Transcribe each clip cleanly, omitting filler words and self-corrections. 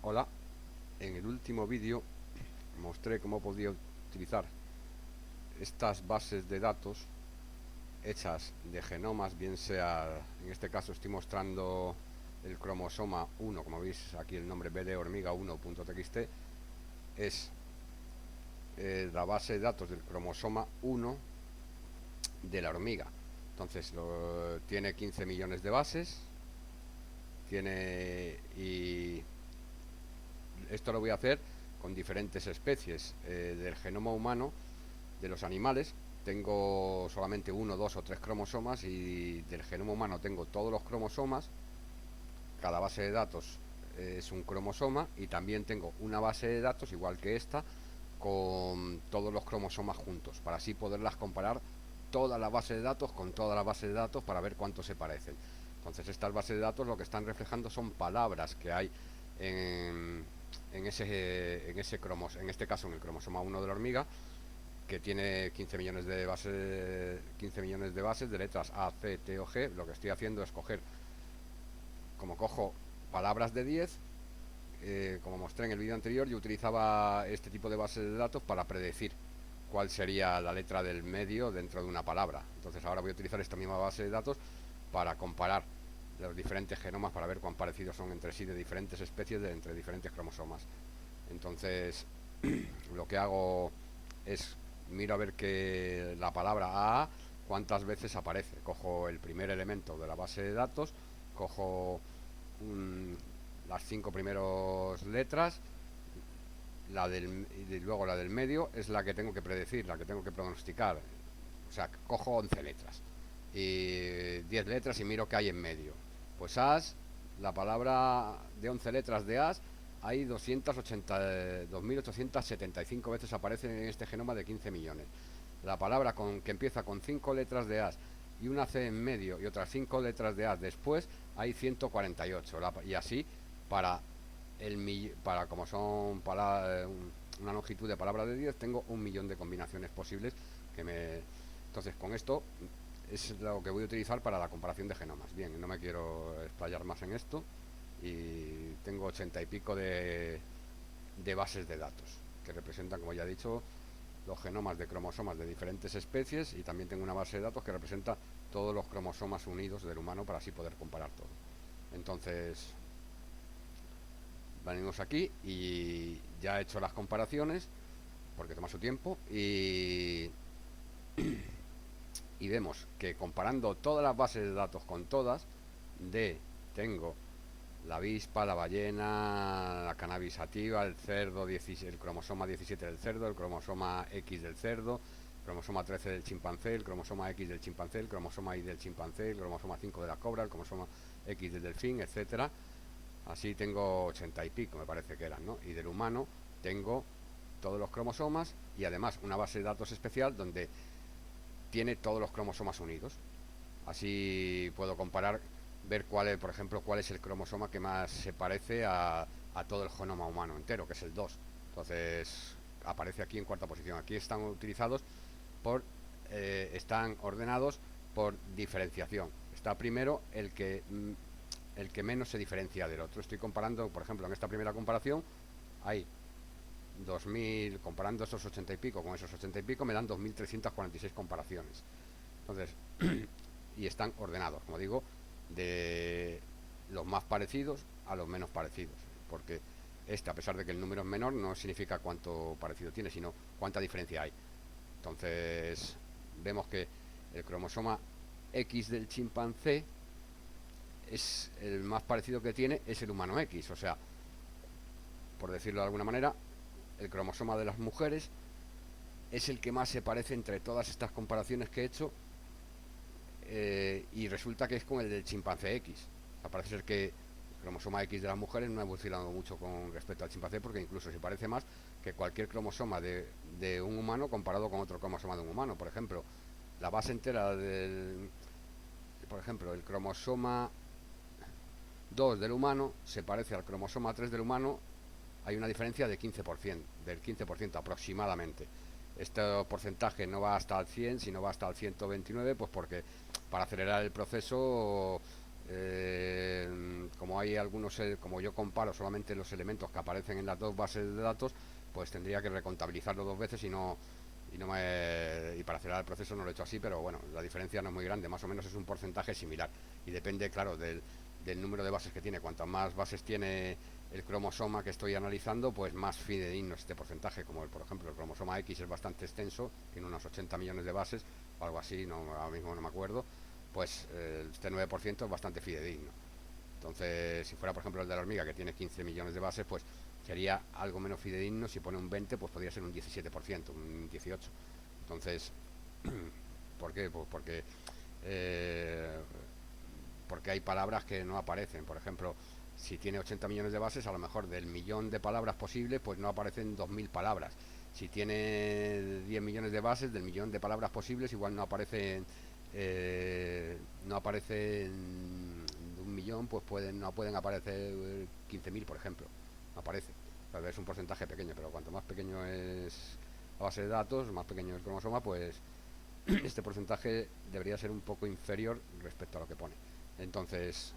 Hola, en el último vídeo mostré cómo podía utilizar estas bases de datos hechas de genomas, bien sea, en este caso estoy mostrando el cromosoma 1, como veis aquí el nombre bd hormiga 1.txt, es la base de datos del cromosoma 1 de la hormiga. Entonces tiene 15 millones de bases, y esto lo voy a hacer con diferentes especies del genoma humano de los animales. Tengo solamente uno, dos o tres cromosomas, y del genoma humano tengo todos los cromosomas. Cada base de datos es un cromosoma, y también tengo una base de datos igual que esta con todos los cromosomas juntos, para así poderlas comparar toda la base de datos con toda la base de datos para ver cuánto se parecen. Entonces estas bases de datos lo que están reflejando son palabras que hay en, en ese cromosoma, en este caso en el cromosoma 1 de la hormiga, que tiene 15 millones de bases, 15 millones de bases de letras A, C, T o G. Lo que estoy haciendo es coger, como cojo palabras de 10, como mostré en el vídeo anterior, yo utilizaba este tipo de bases de datos para predecir cuál sería la letra del medio dentro de una palabra. Entonces ahora voy a utilizar esta misma base de datos para comparar los diferentes genomas, para ver cuán parecidos son entre sí de diferentes especies, entre diferentes cromosomas. Entonces lo que hago es miro a ver que la palabra A cuántas veces aparece. Cojo el primer elemento de la base de datos, cojo un, las 5 primeras letras, y luego la del medio es la que tengo que predecir, la que tengo que pronosticar. O sea, cojo 11 letras y 10 letras y miro qué hay en medio. Pues as, la palabra de 11 letras de as, hay 2.875 veces aparece en este genoma de 15 millones. La palabra que empieza con 5 letras de as y una C en medio y otras 5 letras de as después, hay 148. Y así, para para como son una longitud de palabras de 10, tengo 1 millón de combinaciones posibles que me... Entonces, con esto es lo que voy a utilizar para la comparación de genomas. Bien, no me quiero explayar más en esto, y tengo 80 y pico de bases de datos que representan, como ya he dicho, los genomas de cromosomas de diferentes especies, y también tengo una base de datos que representa todos los cromosomas unidos del humano para así poder comparar todo. Entonces, venimos aquí y ya he hecho las comparaciones porque toma su tiempo, y vemos que comparando todas las bases de datos con todas, tengo la avispa, la ballena, la cannabis sativa, el cerdo, el cromosoma 17 del cerdo, el cromosoma X del cerdo, el cromosoma 13 del chimpancé, el cromosoma X del chimpancé, el cromosoma Y del chimpancé, el cromosoma 5 de la cobra, el cromosoma X del delfín, etcétera. Así tengo 80 y pico, me parece que eran, ¿no? Y del humano tengo todos los cromosomas, y además una base de datos especial donde tiene todos los cromosomas unidos. Así puedo comparar, ver cuál es, por ejemplo, cuál es el cromosoma que más se parece a todo el genoma humano entero, que es el 2. Entonces aparece aquí en cuarta posición. Aquí están utilizados están ordenados por diferenciación. Está primero el que menos se diferencia del otro. Estoy comparando, por ejemplo, en esta primera comparación hay 2000, comparando esos 80 y pico con esos 80 y pico, me dan 2346 comparaciones. Entonces, y están ordenados, como digo, de los más parecidos a los menos parecidos, porque a pesar de que el número es menor, no significa cuánto parecido tiene, sino cuánta diferencia hay. Entonces, vemos que el cromosoma X del chimpancé es el más parecido que tiene, es el humano X. O sea, por decirlo de alguna manera, el cromosoma de las mujeres es el que más se parece entre todas estas comparaciones que he hecho, y resulta que es con el del chimpancé X. O sea, parece ser que el cromosoma X de las mujeres no ha evolucionado mucho con respecto al chimpancé, porque incluso se parece más que cualquier cromosoma de un humano comparado con otro cromosoma de un humano. Por ejemplo, la base entera por ejemplo, el cromosoma 2 del humano se parece al cromosoma 3 del humano. Hay una diferencia de 15%, del 15% aproximadamente. Este porcentaje no va hasta el 100, sino va hasta el 129, pues porque para acelerar el proceso Como hay algunos, como yo comparo solamente los elementos que aparecen en las dos bases de datos, pues tendría que recontabilizarlo dos veces y para acelerar el proceso no lo he hecho así, pero bueno, la diferencia no es muy grande, más o menos es un porcentaje similar y depende, claro, del número de bases que tiene. Cuantas más bases tiene el cromosoma que estoy analizando, pues más fidedigno es este porcentaje. Como por ejemplo el cromosoma X es bastante extenso, tiene unos 80 millones de bases o algo así, no, ahora mismo no me acuerdo, pues este 9% es bastante fidedigno. Entonces, si fuera por ejemplo el de la hormiga, que tiene 15 millones de bases, pues sería algo menos fidedigno. Si pone un 20, pues podría ser un 17%, un 18%. Entonces, ¿por qué? Pues eh, porque hay palabras que no aparecen. Por ejemplo, si tiene 80 millones de bases, a lo mejor del millón de palabras posibles, pues no aparecen 2000 palabras. Si tiene 10 millones de bases, del millón de palabras posibles, igual no aparecen de un millón, pues no pueden aparecer 15.000, por ejemplo. No aparece. Tal vez es un porcentaje pequeño, pero cuanto más pequeño es la base de datos, más pequeño el cromosoma, pues este porcentaje debería ser un poco inferior respecto a lo que pone. Entonces,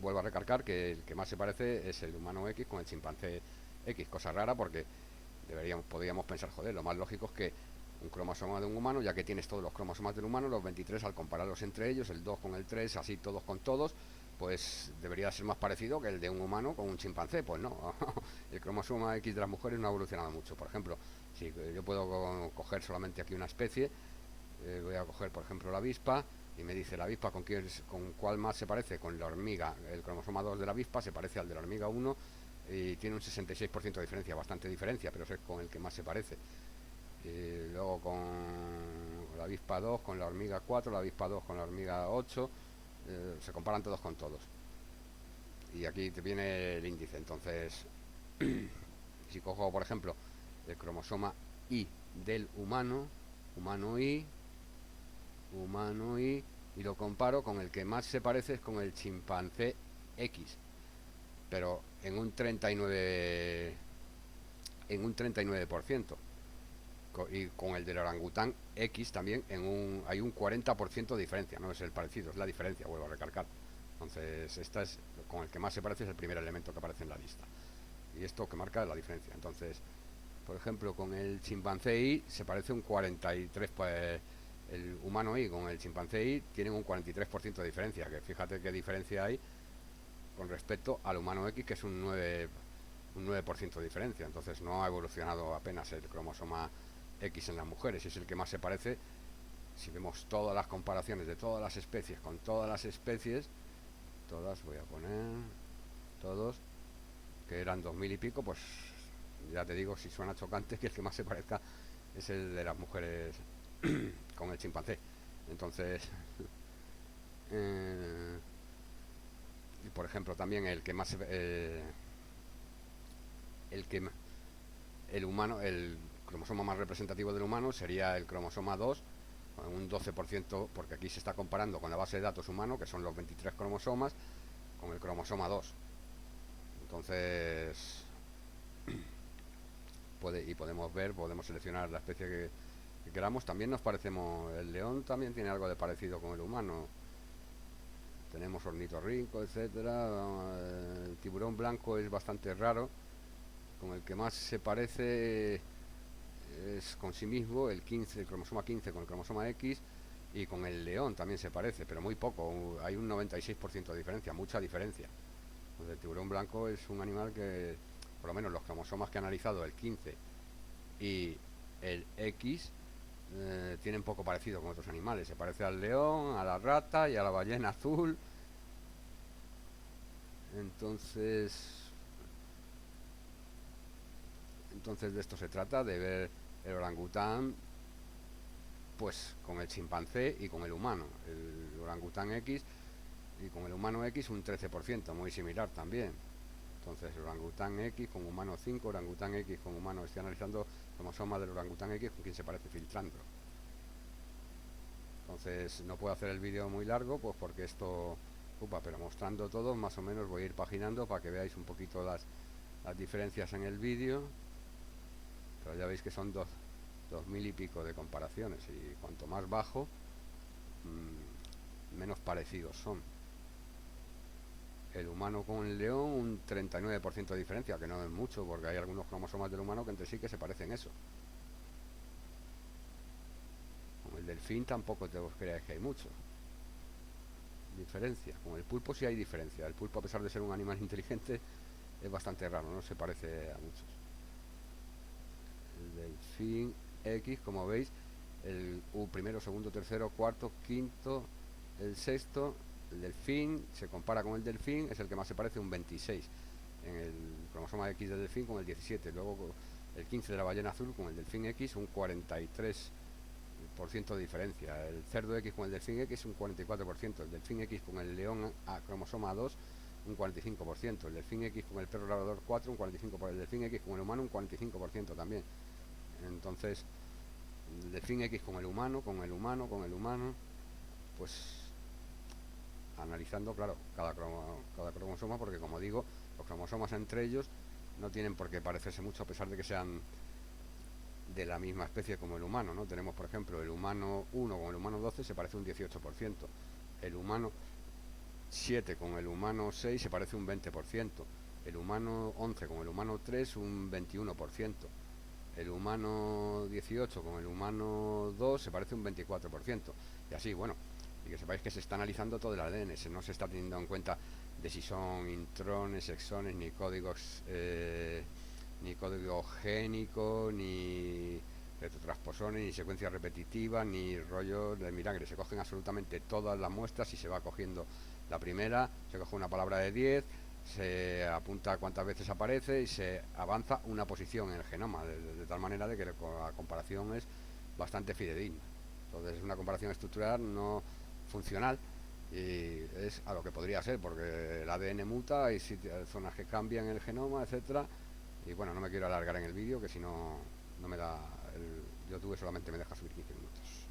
vuelvo a recalcar que el que más se parece es el humano X con el chimpancé X, cosa rara porque podríamos pensar, joder, lo más lógico es que un cromosoma de un humano, ya que tienes todos los cromosomas del humano, los 23, al compararlos entre ellos, el 2 con el 3, así todos con todos, pues debería ser más parecido que el de un humano con un chimpancé. Pues no, el cromosoma X de las mujeres no ha evolucionado mucho. Por ejemplo, si yo puedo coger solamente aquí una especie, voy a coger por ejemplo la avispa, y me dice la avispa con cuál más se parece. Con la hormiga, el cromosoma 2 de la avispa se parece al de la hormiga 1 y tiene un 66% de diferencia, bastante diferencia, pero es con el que más se parece. Luego con la avispa 2 con la hormiga 4, la avispa 2 con la hormiga 8, se comparan todos con todos. Y aquí te viene el índice. Entonces, si cojo por ejemplo el cromosoma Y del humano y lo comparo, con el que más se parece es con el chimpancé X, pero en un 39%, y con el del orangután X también hay un 40% de diferencia. No es el parecido, es la diferencia, vuelvo a recalcar. Entonces, con el que más se parece, es el primer elemento que aparece en la lista, y esto que marca la diferencia. Entonces, por ejemplo, con el chimpancé Y se parece un 43%, pues el humano Y con el chimpancé Y tienen un 43% de diferencia, que fíjate qué diferencia hay con respecto al humano X, que es un 9% de diferencia. Entonces no ha evolucionado apenas el cromosoma X en las mujeres, es el que más se parece. Si vemos todas las comparaciones de todas las especies con todas las especies, todas, voy a poner todos, que eran 2000 y pico, pues ya te digo, si suena chocante, que el que más se parezca es el de las mujeres con el chimpancé. Entonces, eh, y por ejemplo, también el que el humano, el cromosoma más representativo del humano sería el cromosoma 2, con un 12%, porque aquí se está comparando con la base de datos humano, que son los 23 cromosomas, con el cromosoma 2. Entonces, podemos seleccionar la especie que queramos. También nos parecemos, el león también tiene algo de parecido con el humano. Tenemos ornitorrinco, etcétera. El tiburón blanco es bastante raro. Con el que más se parece es con sí mismo, el cromosoma 15 con el cromosoma X, y con el león también se parece, pero muy poco. Hay un 96% de diferencia, mucha diferencia. Entonces, el tiburón blanco es un animal que, por lo menos los cromosomas que he analizado, el 15 y el X, tienen poco parecido con otros animales. Se parece al león, a la rata y a la ballena azul. Entonces, de esto se trata, de ver el orangután pues con el chimpancé y con el humano. El orangután X y con el humano X un 13%, muy similar también. Entonces, orangután X con humano 5, orangután X con humano. Estoy analizando cromosoma del orangután X con quien se parece, filtrando. Entonces, no puedo hacer el vídeo muy largo, pues porque esto ocupa, pero mostrando todo, más o menos voy a ir paginando para que veáis un poquito las diferencias en el vídeo. Pero ya veis que son 2000 y pico de comparaciones, y cuanto más bajo, menos parecidos son. El humano con el león, un 39% de diferencia, que no es mucho, porque hay algunos cromosomas del humano que entre sí que se parecen eso. Con el delfín tampoco te os creáis que hay mucho diferencia. Con el pulpo sí hay diferencia. El pulpo, a pesar de ser un animal inteligente, es bastante raro, no se parece a muchos. El delfín X, como veis, el primero, segundo, tercero, cuarto, quinto, el sexto, el delfín, se compara con el delfín, es el que más se parece, un 26 en el cromosoma X del delfín con el 17, luego el 15 de la ballena azul con el delfín X, un 43% de diferencia, el cerdo X con el delfín X un 44%, el delfín X con el león A, cromosoma 2 un 45%, el delfín X con el perro labrador 4 un 45%, el delfín X con el humano un 45% también. Entonces, el delfín X con el humano, pues analizando, claro, cada cromosoma, porque como digo, los cromosomas entre ellos no tienen por qué parecerse mucho a pesar de que sean de la misma especie como el humano, ¿no? Tenemos, por ejemplo, el humano 1 con el humano 12 se parece un 18%, el humano 7 con el humano 6 se parece un 20%, el humano 11 con el humano 3 un 21%, el humano 18 con el humano 2 se parece un 24%, y así, bueno, y que sepáis que se está analizando todo el ADN, no se está teniendo en cuenta de si son intrones, exones, ni código génico, ni retrotransposones, ni secuencia repetitiva, ni rollos de milagre. Se cogen absolutamente todas las muestras y se va cogiendo la primera, se coge una palabra de 10, se apunta cuántas veces aparece y se avanza una posición en el genoma, de tal manera de que la comparación es bastante fidedigna. Entonces es una comparación estructural no funcional y es a lo que podría ser, porque el ADN muta, hay zonas que cambian el genoma, etcétera. Y bueno, no me quiero alargar en el vídeo, que si no, no me da. El YouTube solamente me deja subir 15 minutos.